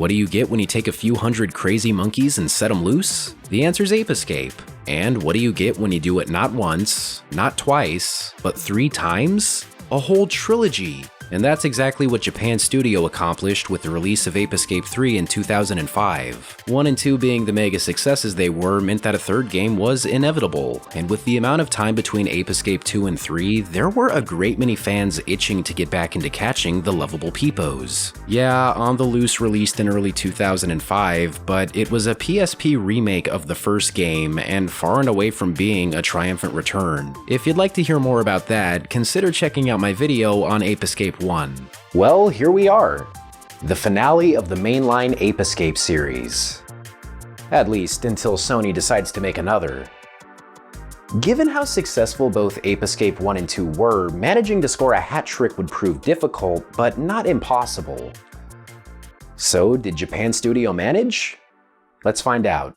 What do you get when you take a few hundred crazy monkeys and set them loose? The answer's Ape Escape. And what do you get when you do it not once, not twice, but 3 times? A whole trilogy! And that's exactly what Japan Studio accomplished with the release of Ape Escape 3 in 2005. 1 and 2 being the mega successes they were meant that a third game was inevitable, and with the amount of time between Ape Escape 2 and 3, there were a great many fans itching to get back into catching the lovable peepos. Yeah, On the Loose released in early 2005, but it was a PSP remake of the first game, and far and away from being a triumphant return. If you'd like to hear more about that, consider checking out my video on Ape Escape 1. Well, here we are. The finale of the mainline Ape Escape series. At least until Sony decides to make another. Given how successful both Ape Escape 1 and 2 were, managing to score a hat trick would prove difficult, but not impossible. So, did Japan Studio manage? Let's find out.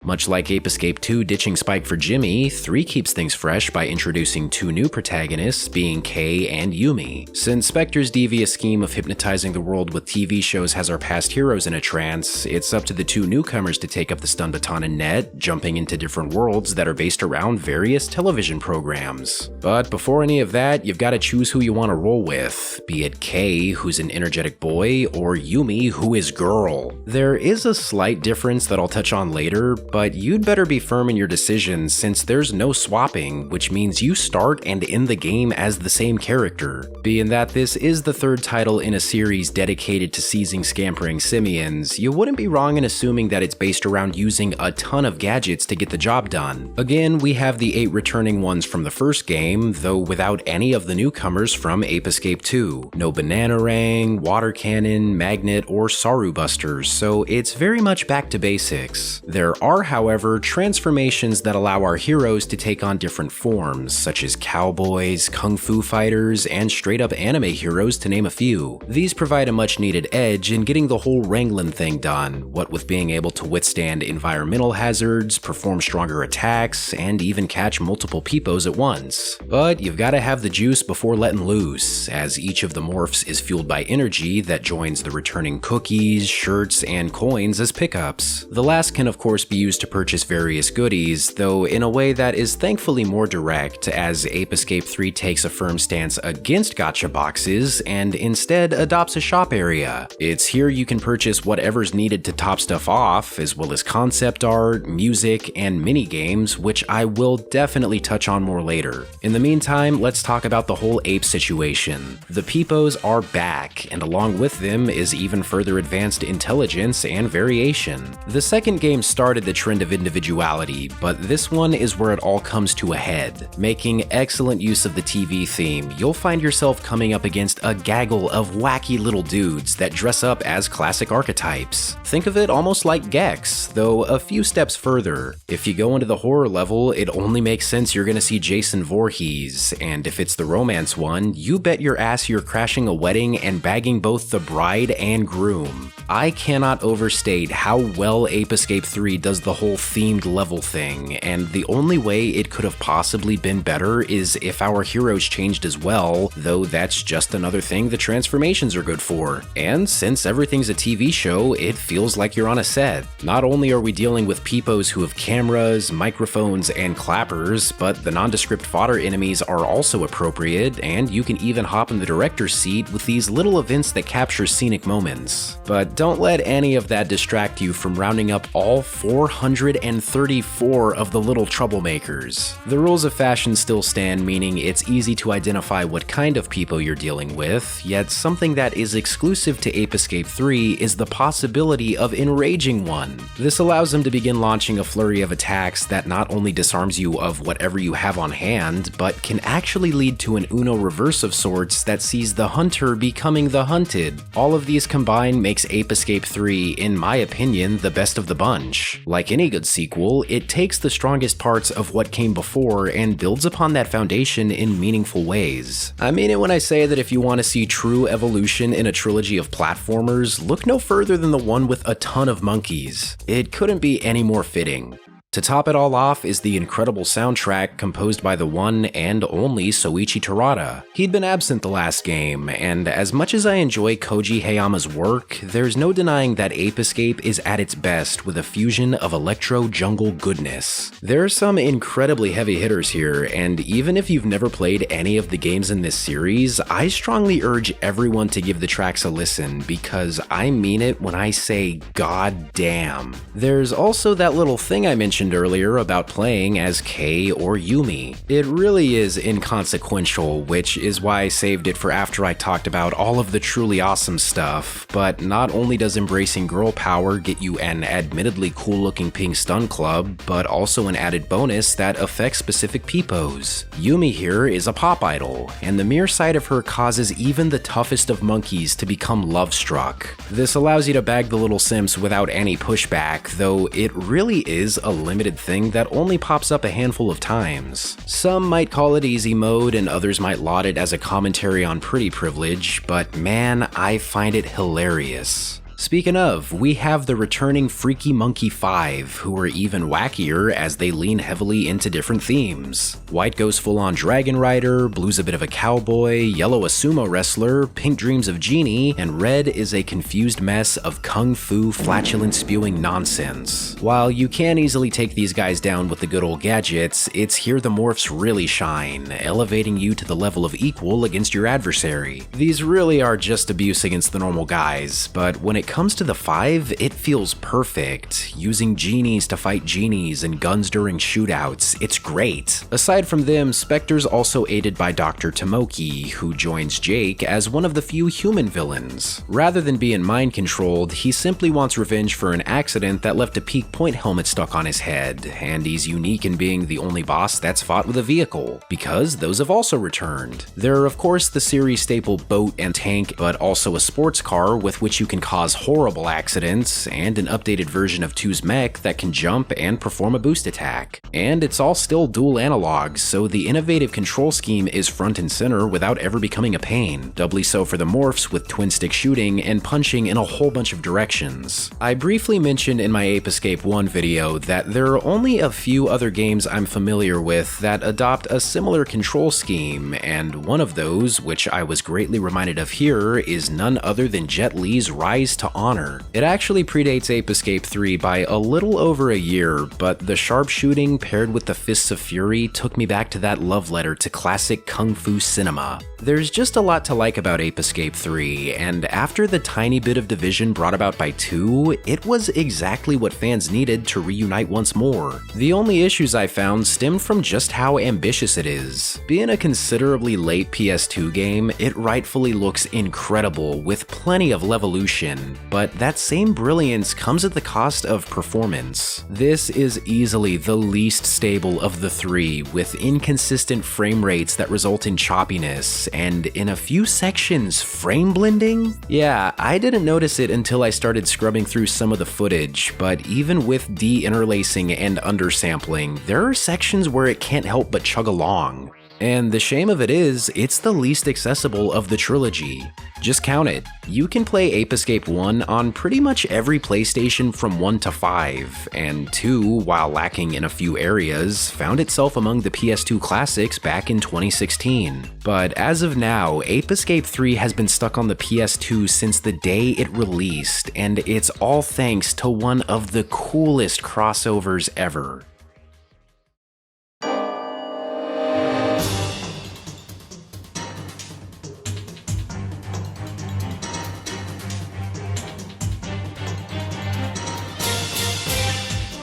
Much like Ape Escape 2 ditching Spike for Jimmy, 3 keeps things fresh by introducing 2 new protagonists, being Kay and Yumi. Since Spectre's devious scheme of hypnotizing the world with TV shows has our past heroes in a trance, it's up to the 2 newcomers to take up the stun baton and net, jumping into different worlds that are based around various television programs. But before any of that, you've got to choose who you want to roll with, be it Kay, who's an energetic boy, or Yumi, who is girl. There is a slight difference that I'll touch on later, but you'd better be firm in your decisions since there's no swapping, which means you start and end the game as the same character. Being that this is the 3rd title in a series dedicated to seizing scampering simians, you wouldn't be wrong in assuming that it's based around using a ton of gadgets to get the job done. Again, we have the 8 returning ones from the first game, though without any of the newcomers from Ape Escape 2. No Bananarang, Water Cannon, Magnet, or Saru Busters, so it's very much back to basics. There are, however, transformations that allow our heroes to take on different forms, such as cowboys, kung fu fighters, and straight-up anime heroes to name a few. These provide a much-needed edge in getting the whole wrangling thing done, what with being able to withstand environmental hazards, perform stronger attacks, and even catch multiple peepos at once. But you've got to have the juice before letting loose, as each of the morphs is fueled by energy that joins the returning cookies, shirts, and coins as pickups. The last can of course be used to purchase various goodies, though in a way that is thankfully more direct, as Ape Escape 3 takes a firm stance against gacha boxes and instead adopts a shop area. It's here you can purchase whatever's needed to top stuff off, as well as concept art, music, and mini-games, which I will definitely touch on more later. In the meantime, let's talk about the whole ape situation. The peepos are back, and along with them is even further advanced intelligence and variation. The second game started the trend of individuality, but this one is where it all comes to a head. Making excellent use of the TV theme, you'll find yourself coming up against a gaggle of wacky little dudes that dress up as classic archetypes. Think of it almost like Gex, though a few steps further. If you go into the horror level, it only makes sense you're gonna see Jason Voorhees, and if it's the romance one, you bet your ass you're crashing a wedding and bagging both the bride and groom. I cannot overstate how well Ape Escape 3 does the whole themed level thing, and the only way it could have possibly been better is if our heroes changed as well, though that's just another thing the transformations are good for. And since everything's a TV show, it feels like you're on a set. Not only are we dealing with peepos who have cameras, microphones, and clappers, but the nondescript fodder enemies are also appropriate, and you can even hop in the director's seat with these little events that capture scenic moments. But don't let any of that distract you from rounding up all 434 of the little troublemakers. The rules of fashion still stand, meaning it's easy to identify what kind of people you're dealing with, yet something that is exclusive to Ape Escape 3 is the possibility of enraging one. This allows them to begin launching a flurry of attacks that not only disarms you of whatever you have on hand, but can actually lead to an Uno reverse of sorts that sees the hunter becoming the hunted. All of these combined makes Ape Escape 3, in my opinion, the best of the bunch. Like any good sequel, it takes the strongest parts of what came before and builds upon that foundation in meaningful ways. I mean it when I say that if you want to see true evolution in a trilogy of platformers, look no further than the one with a ton of monkeys. It couldn't be any more fitting. To top it all off is the incredible soundtrack composed by the one and only Soichi Terada. He'd been absent the last game, and as much as I enjoy Koji Hayama's work, there's no denying that Ape Escape is at its best with a fusion of electro jungle goodness. There are some incredibly heavy hitters here, and even if you've never played any of the games in this series, I strongly urge everyone to give the tracks a listen, because I mean it when I say god damn. There's also that little thing I mentioned earlier about playing as Kei or Yumi. It really is inconsequential, which is why I saved it for after I talked about all of the truly awesome stuff, but not only does embracing girl power get you an admittedly cool looking pink stun club, but also an added bonus that affects specific peepos. Yumi here is a pop idol, and the mere sight of her causes even the toughest of monkeys to become love-struck. This allows you to bag the little simps without any pushback, though it really is a limited thing that only pops up a handful of times. Some might call it easy mode, and others might laud it as a commentary on pretty privilege, but man, I find it hilarious. Speaking of, we have the returning Freaky Monkey 5, who are even wackier as they lean heavily into different themes. White goes full-on Dragon Rider, blue's a bit of a cowboy, yellow a sumo wrestler, pink dreams of Genie, and red is a confused mess of kung fu flatulence-spewing nonsense. While you can easily take these guys down with the good old gadgets, it's here the morphs really shine, elevating you to the level of equal against your adversary. These really are just abuse against the normal guys, but when it comes to the 5, it feels perfect. Using genies to fight genies and guns during shootouts, it's great. Aside from them, Spectre's also aided by Dr. Tomoki, who joins Jake as one of the few human villains. Rather than being mind-controlled, he simply wants revenge for an accident that left a peak point helmet stuck on his head, and he's unique in being the only boss that's fought with a vehicle, because those have also returned. There are of course the series staple boat and tank, but also a sports car with which you can cause horrible accidents, and an updated version of 2's mech that can jump and perform a boost attack. And it's all still dual analogs, so the innovative control scheme is front and center without ever becoming a pain, doubly so for the morphs with twin stick shooting and punching in a whole bunch of directions. I briefly mentioned in my Ape Escape 1 video that there are only a few other games I'm familiar with that adopt a similar control scheme, and one of those, which I was greatly reminded of here, is none other than Jet Li's Rise to Honor. It actually predates Ape Escape 3 by a little over a year, but the sharpshooting paired with the Fists of Fury took me back to that love letter to classic kung fu cinema. There's just a lot to like about Ape Escape 3, and after the tiny bit of division brought about by 2, it was exactly what fans needed to reunite once more. The only issues I found stemmed from just how ambitious it is. Being a considerably late PS2 game, it rightfully looks incredible with plenty of levolution, but that same brilliance comes at the cost of performance. This is easily the least stable of the 3, with inconsistent frame rates that result in choppiness, and in a few sections, frame blending? Yeah, I didn't notice it until I started scrubbing through some of the footage, but even with de-interlacing and undersampling, there are sections where it can't help but chug along. And the shame of it is, it's the least accessible of the trilogy. Just count it. You can play Ape Escape 1 on pretty much every PlayStation from 1 to 5, and 2, while lacking in a few areas, found itself among the PS2 classics back in 2016. But as of now, Ape Escape 3 has been stuck on the PS2 since the day it released, and it's all thanks to one of the coolest crossovers ever.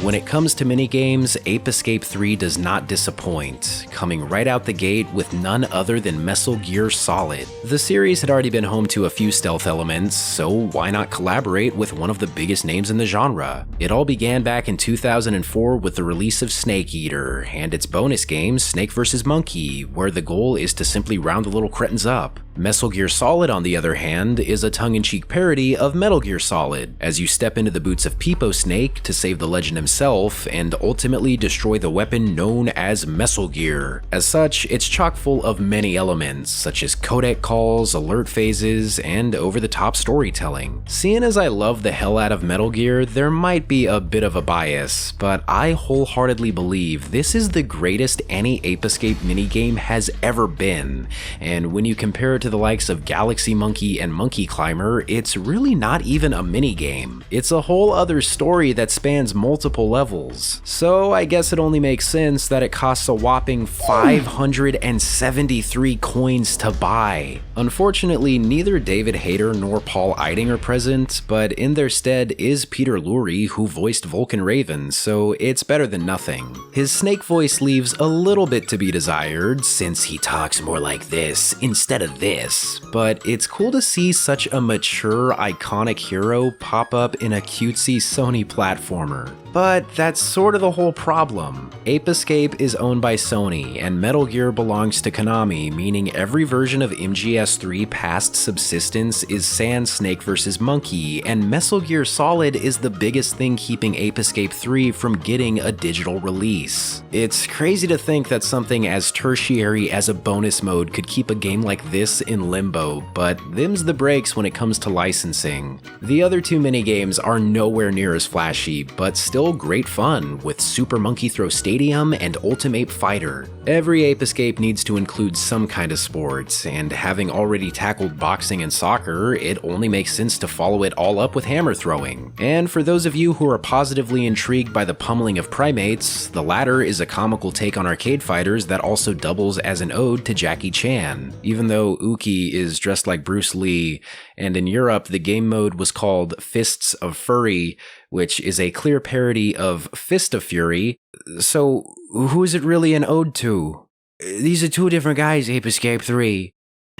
When it comes to minigames, Ape Escape 3 does not disappoint, coming right out the gate with none other than Metal Gear Solid. The series had already been home to a few stealth elements, so why not collaborate with one of the biggest names in the genre? It all began back in 2004 with the release of Snake Eater, and its bonus game, Snake vs. Monkey, where the goal is to simply round the little cretins up. Metal Gear Solid, on the other hand, is a tongue-in-cheek parody of Metal Gear Solid, as you step into the boots of Peepo Snake to save the legend himself and ultimately destroy the weapon known as Metal Gear. As such, it's chock full of many elements, such as codec calls, alert phases, and over-the-top storytelling. Seeing as I love the hell out of Metal Gear, there might be a bit of a bias, but I wholeheartedly believe this is the greatest any Ape Escape minigame has ever been, and when you compare it to the likes of Galaxy Monkey and Monkey Climber, it's really not even a minigame. It's a whole other story that spans multiple levels. So I guess it only makes sense that it costs a whopping 573 coins to buy. Unfortunately, neither David Hayter nor Paul Eiding are present, but in their stead is Peter Lorre, who voiced Vulcan Raven, so it's better than nothing. His snake voice leaves a little bit to be desired, since he talks more like this instead of this, but it's cool to see such a mature, iconic hero pop up in a cutesy Sony platformer. But that's sort of the whole problem. Ape Escape is owned by Sony, and Metal Gear belongs to Konami, meaning every version of MGS3 past subsistence is sans Snake vs. Monkey, and Metal Gear Solid is the biggest thing keeping Ape Escape 3 from getting a digital release. It's crazy to think that something as tertiary as a bonus mode could keep a game like this in limbo, but them's the breaks when it comes to licensing. The other two minigames are nowhere near as flashy, but still great fun, with Super Monkey Throw Stadium and Ultimate Fighter. Every Ape Escape needs to include some kind of sports, and having already tackled boxing and soccer, it only makes sense to follow it all up with hammer throwing. And for those of you who are positively intrigued by the pummeling of primates, the latter is a comical take on arcade fighters that also doubles as an ode to Jackie Chan, even though Uki is dressed like Bruce Lee, and in Europe the game mode was called Fists of Fury, which is a clear parody of Fist of Fury. So who is it really an ode to? These are two different guys, Ape Escape 3.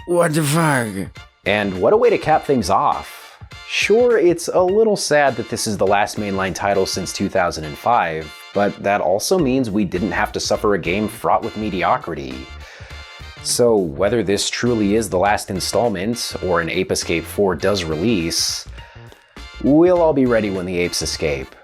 What the fuck? And what a way to cap things off. Sure, it's a little sad that this is the last mainline title since 2005, but that also means we didn't have to suffer a game fraught with mediocrity. So whether this truly is the last installment, or an Ape Escape 4 does release, we'll all be ready when the apes escape.